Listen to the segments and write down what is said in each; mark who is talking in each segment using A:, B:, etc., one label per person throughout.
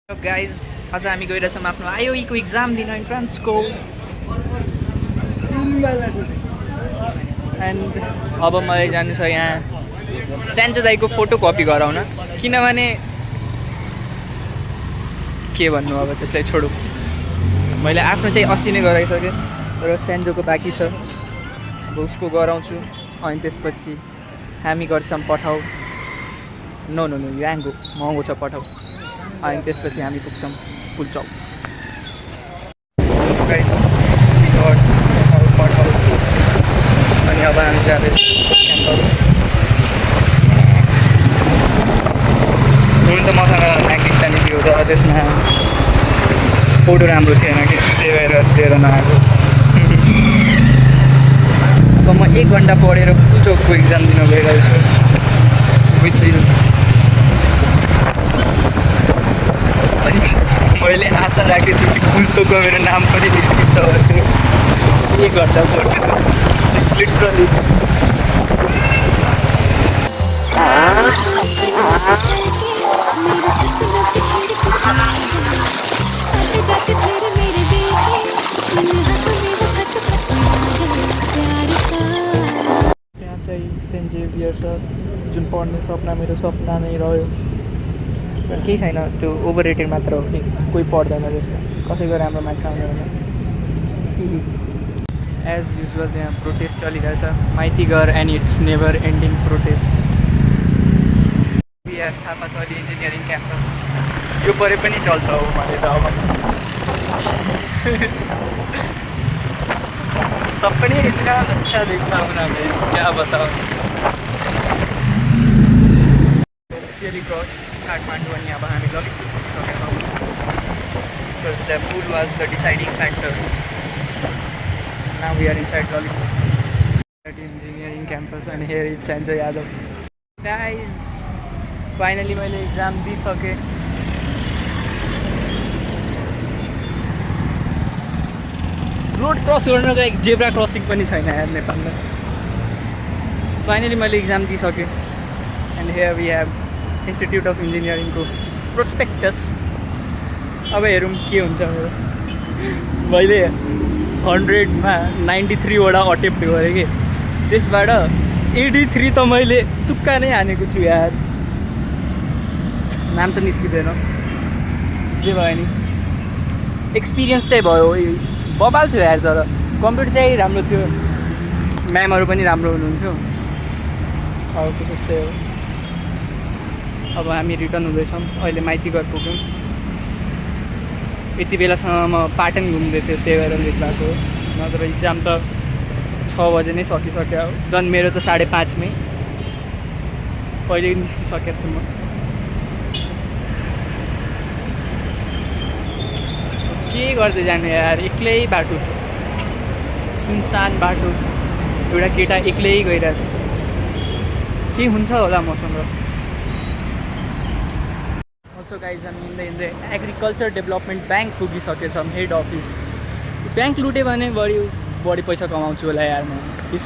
A: Guys आज हामी गइरहेछौँ आफ्नो आइओईको इक्जाम दिन इन्ट्रान्सको एन्ड अब मलाई जानु छ यहाँ सेन्चो दाईको फोटो कपी गराउन किनभने के भन्नु अब त्यसलाई छोडौँ। मैले आफ्नो चाहिँ अस्ति नै गराइसकेँ र सेन्जोको बाँकी छ। अब उसको गराउँछु अनि त्यसपछि हामी गर्छौँ पठाउ नो नो नो याङ्गो महँगो छ पठाउ अनि त्यसपछि हामी पुग्छौँ पुलचौक। अनि अब हामी जाँदैछ क्याम्पस। हुन त मसँग म्याग्नेट जाने थियो तर त्यसमा फोटो राम्रो थिएन कि त्यही भएर लिएर नआएको। अब म 1 घन्टा पढेर पुलचौकको इक्जाम दिन गइरहेको छु विच इज मैले आशा राखेको छु कि पुलचौकमा मेरो नाम पनि निस्किन्छ भन्ने। 1 घन्टा पढेर लिटरली त्यहाँ चाहिँ सेन्ट जेभियर छ जुन पढ्ने सपना मेरो सपना नै रह्यो। केही छैन, त्यो ओभर रेटेड मात्र हो कि कोही पढ्दैन त्यसमा, कसैको राम्रो मार्क्स आउँदैन। एज युजुअल त्यहाँ प्रोटेस्ट चलिरहेछ Maitighar and it's never ending protest. Bihar Thapathali engineering campus यो परे पनि चल्छ हो मैले त अब सपने इतना अच्छा देखना उन्होंने क्या बताओ। सियरी क्रस काठमाडौँ अनि अब हामी ललितपुर पुगिसकेछौँ। Because the pull was the deciding factor. Now we are inside Lalitpur engineering campus and here is Sanjay Yadav. Guys finally मैले इक्जाम दिइसकेँ। रोड क्रस गर्नको एक जेब्रा क्रसिङ पनि छैन यार नेपालमा। फाइनली मैले इक्जाम दिइसकेँ and here we have institute of इन्जिनियरिङको प्रोस्पेक्टस। अब हेरौँ के हुन्छ मेरो। मैले 100मा 93वटा अटेम्प्ट गरेँ कि त्यसबाट 83 त मैले तुक्का नै हानेको छु यार। नाम त निस्किँदैन जे भयो नि, एक्सपिरियन्स चाहिँ भयो। बबाल थियो यार, तर कम्प्युटर चाहिँ राम्रो थियो, म्यामहरू पनि राम्रो हुनुहुन्थ्यो। अब त्यस्तै हो। अब हामी रिटर्न हुँदैछौँ। अहिले माइतीघर पुग्यौँ। यति बेलासम्म म पाटन घुम्दै थिएँ त्यही भएर लेट भएको हो, नत्र इक्जाम त 6 बजे नै सकिसक्यो। झन् मेरो त 5:30मै कहिले निस्किसकेको थिएँ म। के गर्दै जाने यार, एक्लै बाटो छ, सुनसान बाटो, एउटा केटा एक्लै गइरहेछ। के हुन्छ होला मसँग। अल्सो गाइज हामी हिँड्दै हिँड्दै एग्रिकल्चर डेभलपमेन्ट ब्याङ्क पुगिसकेछौँ, हेड अफिस। ब्याङ्क लुट्यो भने बढी पैसा कमाउँछु होला यार म, इफ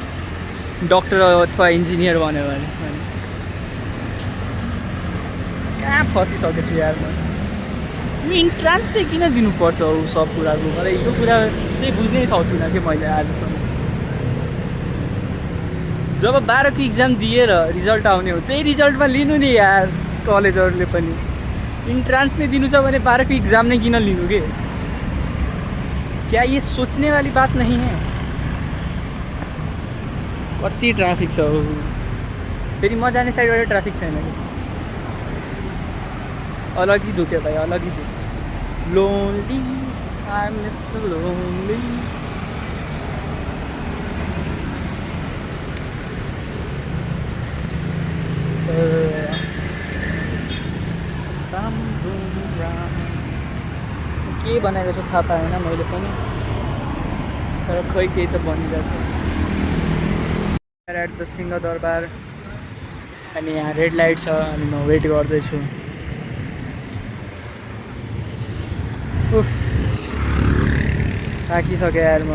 A: डक्टर अथवा इन्जिनियर भन्यो भने। कहाँ फसिसकेको छु यार म। इन्ट्रान्स चाहिँ किन दिनुपर्छ हो सब कुराको, मलाई यो कुरा चाहिँ बुझ्नै सक्दिनँ कि मैले आजसम्म। जब 12को इक्जाम दिएर रिजल्ट आउने हो त्यही रिजल्टमा लिनु नि यार कलेजहरूले पनि। इन्ट्रान्स नै दिनु छ भने 12को इक्जाम नै किन लिनु के। क्या ये सोचने वाली बात नहीं है। कति ट्राफिक छ हो, फेरि म जाने साइडबाट ट्राफिक छैन कि। अलगै दुख्यो भाइ, अलगै दुख्यो। Lonely I am mister lonely. के बनाएको छु थाहा पाएन मैले पनि, तर खै केही त बनिरहेछ। एट द सिंहदरबार अनि यहाँ रेड लाइट छ अनि म वेट गर्दैछु। थाकिसकेँ यार म।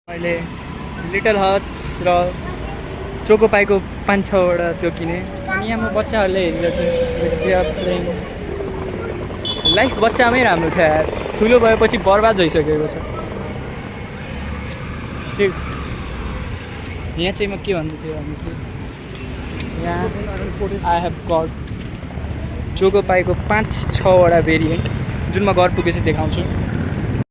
A: मैले लिटल हट्स र चोकोपाईको 5-6वटा त्यो किनेँ अनि यहाँ म बच्चाहरूले हेरिरहेको छु। लाइफ बच्चामै राम्रो थियो यार, ठुलो भएपछि बर्बाद भइसकेको छ। ठिक, यहाँ चाहिँ म के भन्दै थिएँ भनेपछि यहाँ आई हेभ गट जोको पाएको 5-6 वटा भेरिएन्ट जुन म घर पुगेपछि देखाउँछु।